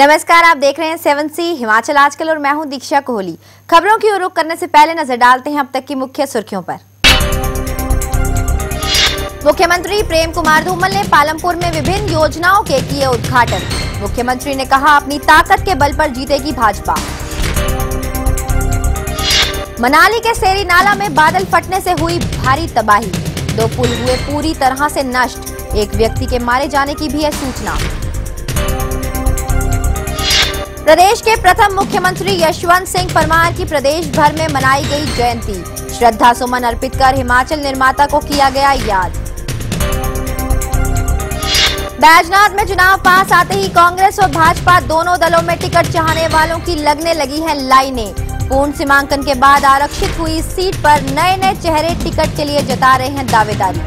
नमस्कार, आप देख रहे हैं 7C हिमाचल आजकल और मैं हूं दीक्षा कोहली। खबरों की ओर रुख करने से पहले नजर डालते हैं अब तक की मुख्य सुर्खियों पर। मुख्यमंत्री प्रेम कुमार धूमल ने पालमपुर में विभिन्न योजनाओं के किए उद्घाटन। मुख्यमंत्री ने कहा, अपनी ताकत के बल पर जीतेगी भाजपा। मनाली के सेरी नाला में बादल फटने से हुई भारी तबाही। 2 पुल हुए पूरी तरह से नष्ट। एक व्यक्ति के मारे जाने की भी है सूचना। प्रदेश के प्रथम मुख्यमंत्री यशवंत सिंह परमार की प्रदेश भर में मनाई गई जयंती। श्रद्धा सुमन अर्पित कर हिमाचल निर्माता को किया गया याद। बैजनाथ में चुनाव पास आते ही कांग्रेस और भाजपा दोनों दलों में टिकट चाहने वालों की लगने लगी हैं लाइनें। पूर्ण सीमांकन के बाद आरक्षित हुई इस सीट पर नए चेहरे टिकट के लिए जता रहे हैं दावेदारी।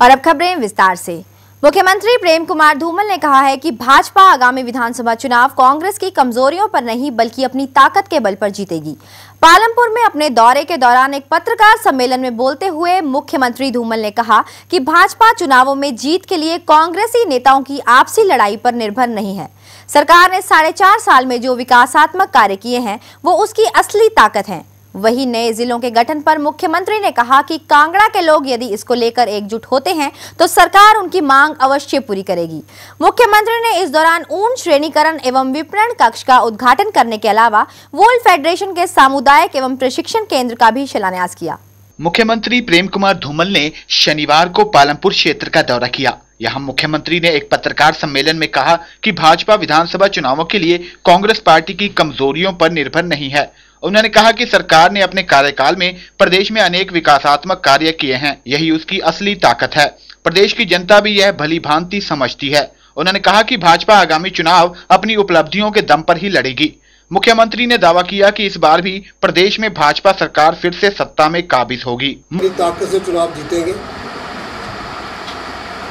और अब खबरें विस्तार से। मुख्यमंत्री प्रेम कुमार धूमल ने कहा है कि भाजपा आगामी विधानसभा चुनाव कांग्रेस की कमजोरियों पर नहीं बल्कि अपनी ताकत के बल पर जीतेगी। पालमपुर में अपने दौरे के दौरान एक पत्रकार सम्मेलन में बोलते हुए मुख्यमंत्री धूमल ने कहा कि भाजपा चुनावों में जीत के लिए कांग्रेसी नेताओं की आपसी लड़ाई पर निर्भर नहीं है। सरकार ने 4.5 साल में जो विकासात्मक कार्य किए हैं वो उसकी असली ताकत है। वही नए जिलों के गठन पर मुख्यमंत्री ने कहा कि कांगड़ा के लोग यदि इसको लेकर एकजुट होते हैं तो सरकार उनकी मांग अवश्य पूरी करेगी। मुख्यमंत्री ने इस दौरान ऊन श्रेणीकरण एवं विपणन कक्ष का उद्घाटन करने के अलावा वूल फेडरेशन के सामुदायिक एवं प्रशिक्षण केंद्र का भी शिलान्यास किया। मुख्यमंत्री प्रेम कुमार धूमल ने शनिवार को पालमपुर क्षेत्र का दौरा किया। यहाँ मुख्यमंत्री ने एक पत्रकार सम्मेलन में कहा कि भाजपा विधानसभा चुनावों के लिए कांग्रेस पार्टी की कमजोरियों पर निर्भर नहीं है। उन्होंने कहा कि सरकार ने अपने कार्यकाल में प्रदेश में अनेक विकासात्मक कार्य किए हैं, यही उसकी असली ताकत है। प्रदेश की जनता भी यह भली भांति समझती है। उन्होंने कहा कि भाजपा आगामी चुनाव अपनी उपलब्धियों के दम पर ही लड़ेगी। मुख्यमंत्री ने दावा किया कि इस बार भी प्रदेश में भाजपा सरकार फिर से सत्ता में काबिज होगी। अपनी ताकत से चुनाव जीतेंगे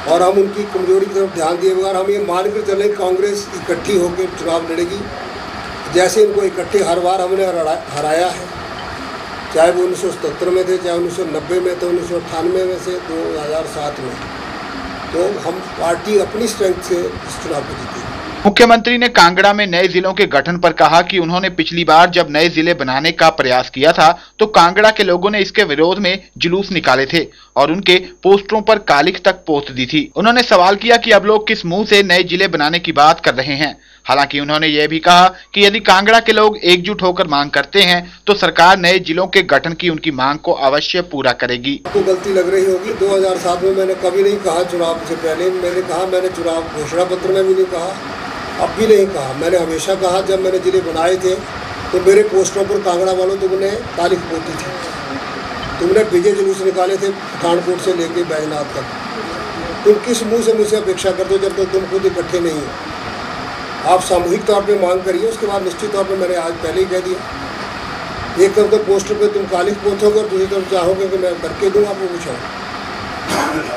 और हम उनकी कमजोरी की तरफ ध्यान दिए बगैर हम ये मानकर चले कांग्रेस इकट्ठी होकर चुनाव लड़ेगी। जैसे इनको इकट्ठे हर बार हमने हराया है, चाहे वो 1977 में थे, चाहे 1990 में थे, 1998 में से 2007 में, तो हम पार्टी अपनी स्ट्रेंथ से इस चुनाव को जीतेगी। मुख्यमंत्री ने कांगड़ा में नए जिलों के गठन पर कहा कि उन्होंने पिछली बार जब नए जिले बनाने का प्रयास किया था तो कांगड़ा के लोगों ने इसके विरोध में जुलूस निकाले थे और उनके पोस्टरों पर कालिख तक पोत दी थी। उन्होंने सवाल किया कि अब लोग किस मुंह से नए जिले बनाने की बात कर रहे हैं। हालांकि उन्होंने यह भी कहा कि यदि कांगड़ा के लोग एकजुट होकर मांग करते हैं तो सरकार नए जिलों के गठन की उनकी मांग को अवश्य पूरा करेगी। आपको गलती लग रही होगी, 2007 में मैंने कभी नहीं कहा, चुनाव से पहले मैंने कहा, मैंने चुनाव घोषणा पत्र में भी नहीं कहा, अब भी नहीं कहा। मैंने हमेशा कहा जब मैंने जिले बनाए थे तो मेरे पोस्टरों पर कांगड़ा वालों तुमने तारीख पोती थी, तुमने विजय जुलूस निकाले थे पठानकोट से लेके बैजनाथ तक। तुम किस मुंह से मुझसे अपेक्षा करते हो जब तक तुम खुद इकट्ठे नहीं हो? आप सामूहिक तौर पे मांग करिए, उसके बाद निश्चित तौर पे मैंने आज पहले ही कह दिया, एक तरफ तो पोस्टर पे तुम कालिख पोतोगे और दूसरी तरफ चाहोगे कि मैं करके दूँ आपको कुछ और।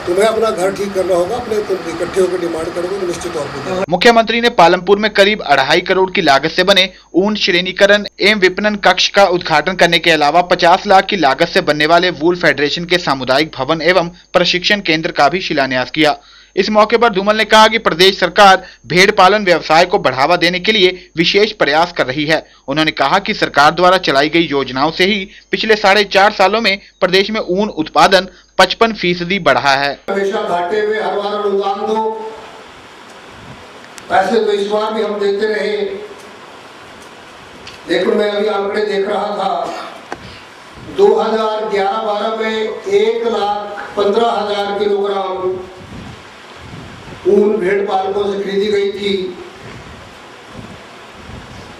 तुम्हें अपना घर ठीक करना होगा, अपने तुम इकट्ठे होकर डिमांड करोगे तो निश्चित तौर पर। मुख्यमंत्री ने पालमपुर में करीब 2.5 करोड़ की लागत से बने ऊन श्रेणीकरण एवं विपणन कक्ष का उद्घाटन करने के अलावा 50 लाख की लागत से बनने वाले वूल फेडरेशन के सामुदायिक भवन एवं प्रशिक्षण केंद्र का भी शिलान्यास किया। इस मौके पर धूमल ने कहा कि प्रदेश सरकार भेड़ पालन व्यवसाय को बढ़ावा देने के लिए विशेष प्रयास कर रही है। उन्होंने कहा कि सरकार द्वारा चलाई गई योजनाओं से ही पिछले 4.5 सालों में प्रदेश में ऊन उत्पादन 55% बढ़ा है। हमेशा घाटे में हर बार अनुदान दो, पैसे तो इस बार भी हम देते रहे, लेकिन मैं अभी आंकड़े देख रहा था 2011-12 में 1,15,000 किलोग्राम ऊन भेड़ पालकों से खरीदी गई थी,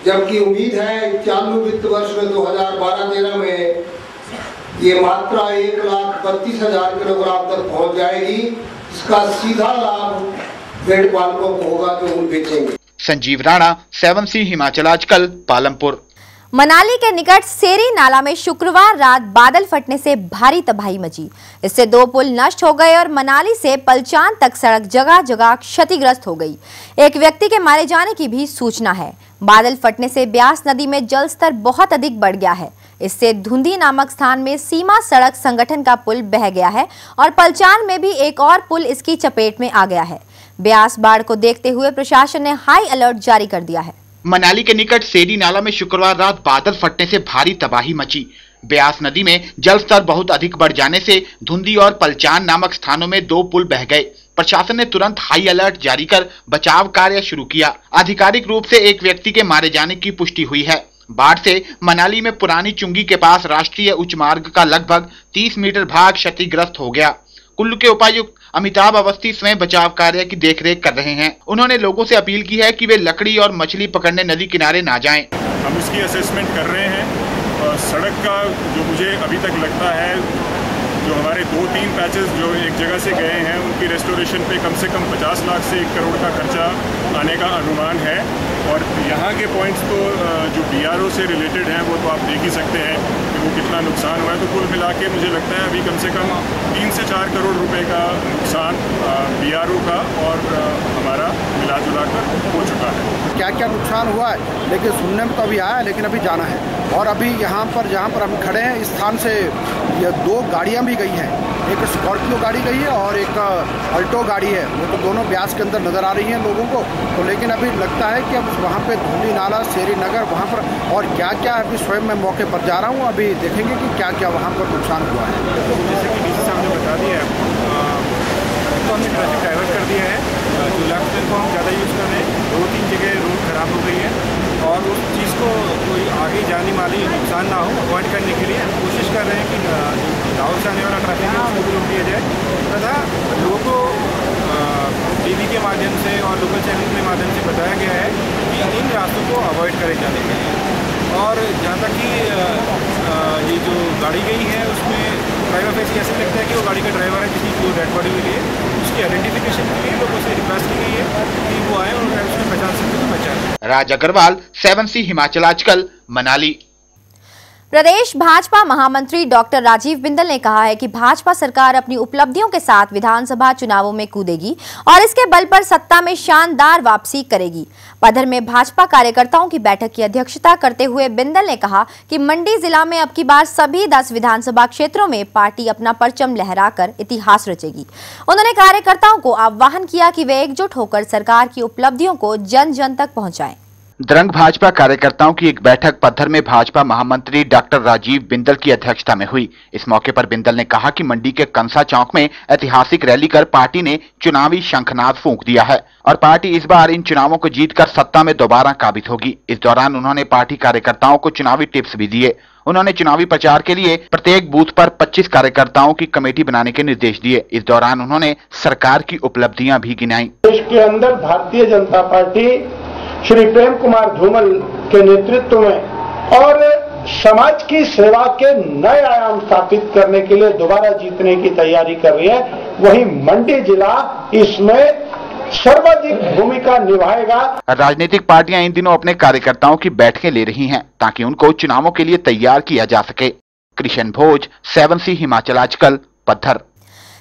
जबकि उम्मीद है चालू वित्त वर्ष में 2012-13 में ये मात्रा 1,32,000 किलोग्राम तक पहुंच जाएगी। इसका सीधा लाभ भेड़ पालकों को होगा जो ऊन बेचेंगे। संजीव राणा, 7C हिमाचल आजकल, पालमपुर। मनाली के निकट सेरी नाला में शुक्रवार रात बादल फटने से भारी तबाही मची। इससे 2 पुल नष्ट हो गए और मनाली से पलचान तक सड़क जगह जगह क्षतिग्रस्त हो गई। एक व्यक्ति के मारे जाने की भी सूचना है। बादल फटने से ब्यास नदी में जलस्तर बहुत अधिक बढ़ गया है। इससे धुंधी नामक स्थान में सीमा सड़क संगठन का पुल बह गया है और पलचान में भी एक और पुल इसकी चपेट में आ गया है। ब्यास बाढ़ को देखते हुए प्रशासन ने हाई अलर्ट जारी कर दिया है। मनाली के निकट सेरी नाला में शुक्रवार रात बादल फटने से भारी तबाही मची। ब्यास नदी में जल स्तर बहुत अधिक बढ़ जाने से धुंधी और पलचान नामक स्थानों में 2 पुल बह गए। प्रशासन ने तुरंत हाई अलर्ट जारी कर बचाव कार्य शुरू किया। आधिकारिक रूप से एक व्यक्ति के मारे जाने की पुष्टि हुई है। बाढ़ से मनाली में पुरानी चुंगी के पास राष्ट्रीय उच्च मार्ग का लगभग 30 मीटर भाग क्षतिग्रस्त हो गया। कुल्लू के उपायुक्त अमिताभ अवस्थी स्वयं बचाव कार्य की देखरेख कर रहे हैं। उन्होंने लोगों से अपील की है कि वे लकड़ी और मछली पकड़ने नदी किनारे ना जाएं। हम इसकी असेसमेंट कर रहे हैं। सड़क का जो मुझे अभी तक लगता है, जो हमारे 2-3 पैचेस जो एक जगह से गए हैं, उनकी रेस्टोरेशन पे कम से कम 50 लाख से 1 करोड़ का खर्चा आने का अनुमान है। और यहाँ के पॉइंट्स तो जो BRO से रिलेटेड हैं वो तो आप देख ही सकते हैं कि वो कितना नुकसान हुआ है। तो कुल मिला के मुझे लगता है अभी कम से कम 3 से 4 करोड़ रुपए का नुकसान BRO का और हमारा मिला जुला कर हो चुका है। क्या क्या नुकसान हुआ है लेकिन सुनने में तो अभी आया, लेकिन अभी जाना है। और अभी यहाँ पर जहाँ पर हम खड़े हैं, इस स्थान से ये 2 गाड़ियाँ भी गई हैं। एक स्कॉर्पियो गाड़ी गई है और एक अल्टो गाड़ी है। वो तो दोनों ब्यास के अंदर नज़र आ रही हैं लोगों को। तो लेकिन अभी लगता है कि अब वहाँ पे धुंधी नाला, सेरी नगर, वहाँ पर और क्या क्या अभी स्वयं मैं मौके पर जा रहा हूँ, अभी देखेंगे कि क्या क्या वहाँ पर नुकसान हुआ है। जैसे कि डीसी साहब ने बता दिया है, तो हमने ट्रैफिक डाइवर्ट कर दिया है। जो लेफ्ट लेन को हम ज़्यादा यूज़ कर रहे हैं, 2-3 जगह रोड खराब हो गई है और उस चीज़ को कोई आगे जाने वाली नुकसान ना हो, अवॉइड करने के लिए हम कोशिश कर रहे हैं कि लाहौर से आने वाला ट्रैफिक है उसको भी रोक दिया जाए तथा लोगों को टीवी के माध्यम से और लोकल चैनल के माध्यम से बताया गया है कि इन रास्तों को अवॉइड करे जाने के लिए। और जहाँ तक कि ये जो गाड़ी गई है उसमें ड्राइवर फेस ऐसे लगता है कि वो गाड़ी का ड्राइवर है जिसकी जो डेड बॉडी मिली है, उसकी आइडेंटिफिकेशन के लिए लोगों से रिक्वेस्ट की गई है कि वो आए और उसमें पहचान सकते तो पहचान। राज अग्रवाल, 7C हिमाचल आजकल, मनाली। प्रदेश भाजपा महामंत्री डॉक्टर राजीव बिंदल ने कहा है कि भाजपा सरकार अपनी उपलब्धियों के साथ विधानसभा चुनावों में कूदेगी और इसके बल पर सत्ता में शानदार वापसी करेगी। पधर में भाजपा कार्यकर्ताओं की बैठक की अध्यक्षता करते हुए बिंदल ने कहा कि मंडी जिला में अब की बार सभी 10 विधानसभा क्षेत्रों में पार्टी अपना परचम लहराकर इतिहास रचेगी। उन्होंने कार्यकर्ताओं को आह्वान किया कि वे एकजुट होकर सरकार की उपलब्धियों को जन जन तक पहुंचाएं। द्रंग भाजपा कार्यकर्ताओं की एक बैठक पत्थर में भाजपा महामंत्री डॉक्टर राजीव बिंदल की अध्यक्षता में हुई। इस मौके पर बिंदल ने कहा कि मंडी के कंसा चौक में ऐतिहासिक रैली कर पार्टी ने चुनावी शंखनाद फूंक दिया है और पार्टी इस बार इन चुनावों को जीतकर सत्ता में दोबारा काबिज होगी। इस दौरान उन्होंने पार्टी कार्यकर्ताओं को चुनावी टिप्स भी दिए। उन्होंने चुनावी प्रचार के लिए प्रत्येक बूथ पर 25 कार्यकर्ताओं की कमेटी बनाने के निर्देश दिए। इस दौरान उन्होंने सरकार की उपलब्धियां भी गिनाई। देश के अंदर भारतीय जनता पार्टी श्री प्रेम कुमार धूमल के नेतृत्व में और समाज की सेवा के नए आयाम स्थापित करने के लिए दोबारा जीतने की तैयारी कर रही है। वहीं मंडी जिला इसमें सर्वाधिक भूमिका निभाएगा। राजनीतिक पार्टियां इन दिनों अपने कार्यकर्ताओं की बैठकें ले रही हैं ताकि उनको चुनावों के लिए तैयार किया जा सके। कृष्ण भोज, 7C हिमाचल आजकल, पत्थर।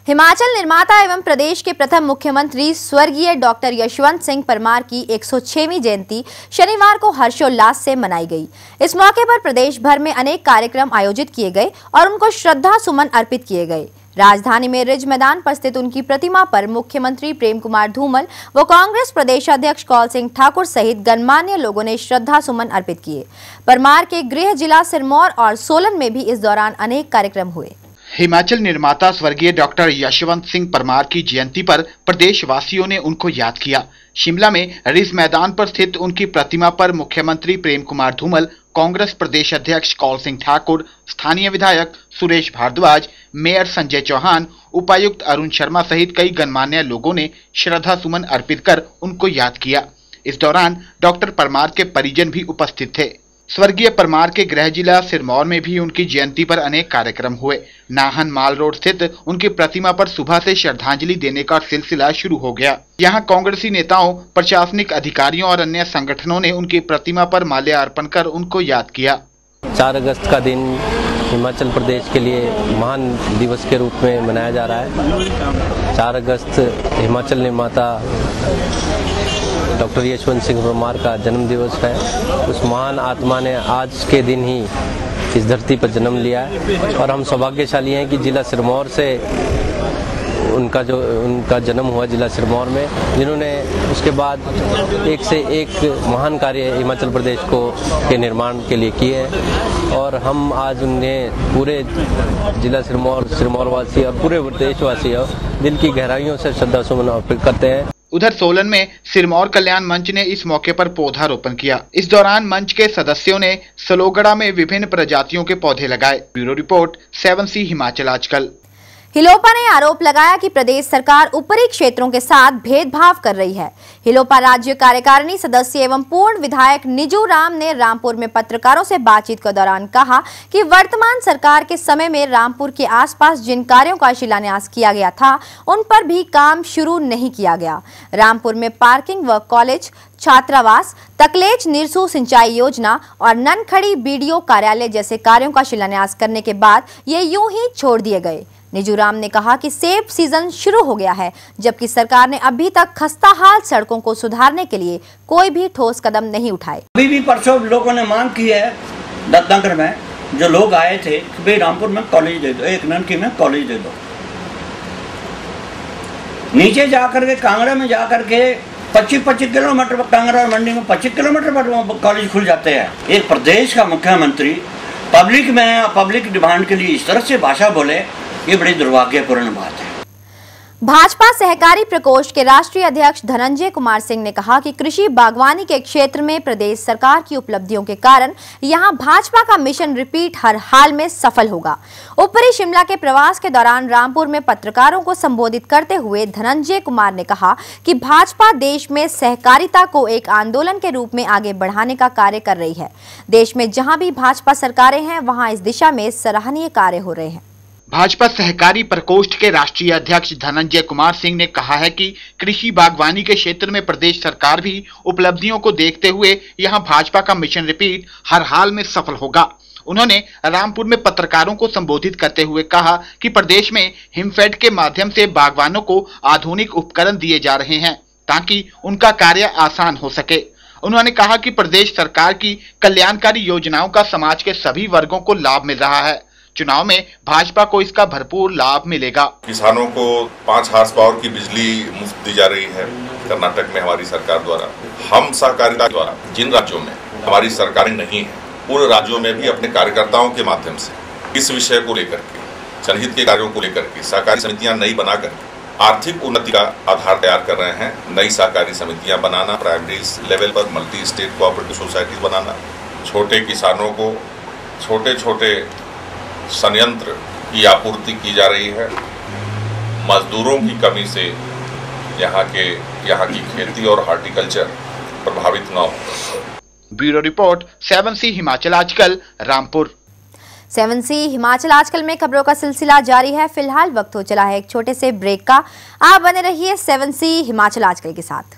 हिमाचल निर्माता एवं प्रदेश के प्रथम मुख्यमंत्री स्वर्गीय डॉक्टर यशवंत सिंह परमार की 106वीं जयंती शनिवार को हर्षोल्लास से मनाई गई। इस मौके पर प्रदेश भर में अनेक कार्यक्रम आयोजित किए गए और उनको श्रद्धा सुमन अर्पित किए गए। राजधानी में रिज मैदान पर स्थित उनकी प्रतिमा पर मुख्यमंत्री प्रेम कुमार धूमल व कांग्रेस प्रदेश अध्यक्ष कौल सिंह ठाकुर सहित गणमान्य लोगों ने श्रद्धा सुमन अर्पित किए। परमार के गृह जिला सिरमौर और सोलन में भी इस दौरान अनेक कार्यक्रम हुए। हिमाचल निर्माता स्वर्गीय डॉक्टर यशवंत सिंह परमार की जयंती पर प्रदेशवासियों ने उनको याद किया। शिमला में रिज मैदान पर स्थित उनकी प्रतिमा पर मुख्यमंत्री प्रेम कुमार धूमल, कांग्रेस प्रदेश अध्यक्ष कौल सिंह ठाकुर, स्थानीय विधायक सुरेश भारद्वाज, मेयर संजय चौहान, उपायुक्त अरुण शर्मा सहित कई गणमान्य लोगों ने श्रद्धा सुमन अर्पित कर उनको याद किया। इस दौरान डॉक्टर परमार के परिजन भी उपस्थित थे। स्वर्गीय परमार के गृह जिला सिरमौर में भी उनकी जयंती पर अनेक कार्यक्रम हुए। नाहन माल रोड स्थित उनकी प्रतिमा पर सुबह से श्रद्धांजलि देने का सिलसिला शुरू हो गया। यहां कांग्रेसी नेताओं, प्रशासनिक अधिकारियों और अन्य संगठनों ने उनकी प्रतिमा पर माल्यार्पण कर उनको याद किया। 4 अगस्त का दिन हिमाचल प्रदेश के लिए महान दिवस के रूप में मनाया जा रहा है। 4 अगस्त हिमाचल निर्माता डॉक्टर यशवंत सिंह परमार का जन्म दिवस है। उस महान आत्मा ने आज के दिन ही इस धरती पर जन्म लिया है और हम सौभाग्यशाली हैं कि जिला सिरमौर से उनका जन्म हुआ जिला सिरमौर में, जिन्होंने उसके बाद एक से एक महान कार्य हिमाचल प्रदेश के निर्माण के लिए किए हैं। और हम आज उन्हें पूरे जिला सिरमौर वासी और पूरे देशवासी दिल की गहराइयों से श्रद्धासुमन अर्पित करते हैं। उधर सोलन में सिरमौर कल्याण मंच ने इस मौके पर पौधारोपण किया। इस दौरान मंच के सदस्यों ने सलोगड़ा में विभिन्न प्रजातियों के पौधे लगाए। ब्यूरो रिपोर्ट 7C हिमाचल आजकल। हिलोपा ने आरोप लगाया कि प्रदेश सरकार ऊपरी क्षेत्रों के साथ भेदभाव कर रही है। हिलोपा राज्य कार्यकारिणी सदस्य एवं पूर्ण विधायक निजू राम ने रामपुर में पत्रकारों से बातचीत के दौरान कहा कि वर्तमान सरकार के समय में रामपुर के आसपास जिन कार्यों का शिलान्यास किया गया था उन पर भी काम शुरू नहीं किया गया। रामपुर में पार्किंग व कॉलेज, छात्रावास, तकलेच निरसू सिंचाई योजना और ननखड़ी बीडीओ कार्यालय जैसे कार्यों का शिलान्यास करने के बाद ये यूं ही छोड़ दिए गए। निजूराम ने कहा कि सेब सीजन शुरू हो गया है, जबकि सरकार ने अभी तक खस्ताहाल सड़कों को सुधारने के लिए कोई भी ठोस कदम नहीं उठाए। अभी भी परसों लोगों ने मांग की है, दत्तनगर में जो लोग आए थे कि भाई रामपुर में कॉलेज दे दो, एक ननकी में कॉलेज दे दो। नीचे जाकर के कांगड़ा में जाकर के 25 किलोमीटर, कांगड़ा और मंडी में 25 किलोमीटर पर कॉलेज खुल जाते हैं। एक प्रदेश का मुख्यमंत्री पब्लिक डिमांड के लिए इस तरह से भाषा बोले, ये बड़ी दुर्भाग्यपूर्ण बात है। भाजपा सहकारी प्रकोष्ठ के राष्ट्रीय अध्यक्ष धनंजय कुमार सिंह ने कहा कि कृषि बागवानी के क्षेत्र में प्रदेश सरकार की उपलब्धियों के कारण यहां भाजपा का मिशन रिपीट हर हाल में सफल होगा। ऊपरी शिमला के प्रवास के दौरान रामपुर में पत्रकारों को संबोधित करते हुए धनंजय कुमार ने कहा कि भाजपा देश में सहकारिता को एक आंदोलन के रूप में आगे बढ़ाने का कार्य कर रही है। देश में जहां भी भाजपा सरकारें हैं वहां इस दिशा में सराहनीय कार्य हो रहे हैं। भाजपा सहकारी प्रकोष्ठ के राष्ट्रीय अध्यक्ष धनंजय कुमार सिंह ने कहा है कि कृषि बागवानी के क्षेत्र में प्रदेश सरकार भी उपलब्धियों को देखते हुए यहां भाजपा का मिशन रिपीट हर हाल में सफल होगा। उन्होंने रामपुर में पत्रकारों को संबोधित करते हुए कहा कि प्रदेश में हिमफेड के माध्यम से बागवानों को आधुनिक उपकरण दिए जा रहे हैं ताकि उनका कार्य आसान हो सके। उन्होंने कहा कि प्रदेश सरकार की कल्याणकारी योजनाओं का समाज के सभी वर्गों को लाभ मिल रहा है। चुनाव में भाजपा को इसका भरपूर लाभ मिलेगा। किसानों को 5 हार्स पावर की बिजली मुफ्त दी जा रही है कर्नाटक में हमारी सरकार द्वारा। हम सहकारिता द्वारा जिन राज्यों में हमारी सरकारें नहीं है उन राज्यों में भी अपने कार्यकर्ताओं के माध्यम से इस विषय को लेकर के, जनहित के कार्यों को लेकर के सहकारी समितियां नई बना कर आर्थिक उन्नति का आधार तैयार कर रहे हैं। नई सहकारी समितियां बनाना, प्राइमरी लेवल पर मल्टी स्टेट कोऑपरेटिव सोसाइटी बनाना, छोटे किसानों को छोटे संयंत्र की आपूर्ति की जा रही है। मजदूरों की कमी से यहाँ की खेती और हॉर्टिकल्चर प्रभावित न हो। ब्यूरो रिपोर्ट 7C हिमाचल आजकल, रामपुर। 7C हिमाचल आजकल में खबरों का सिलसिला जारी है। फिलहाल वक्त हो चला है एक छोटे से ब्रेक का। आप बने रहिए 7C हिमाचल आजकल के साथ।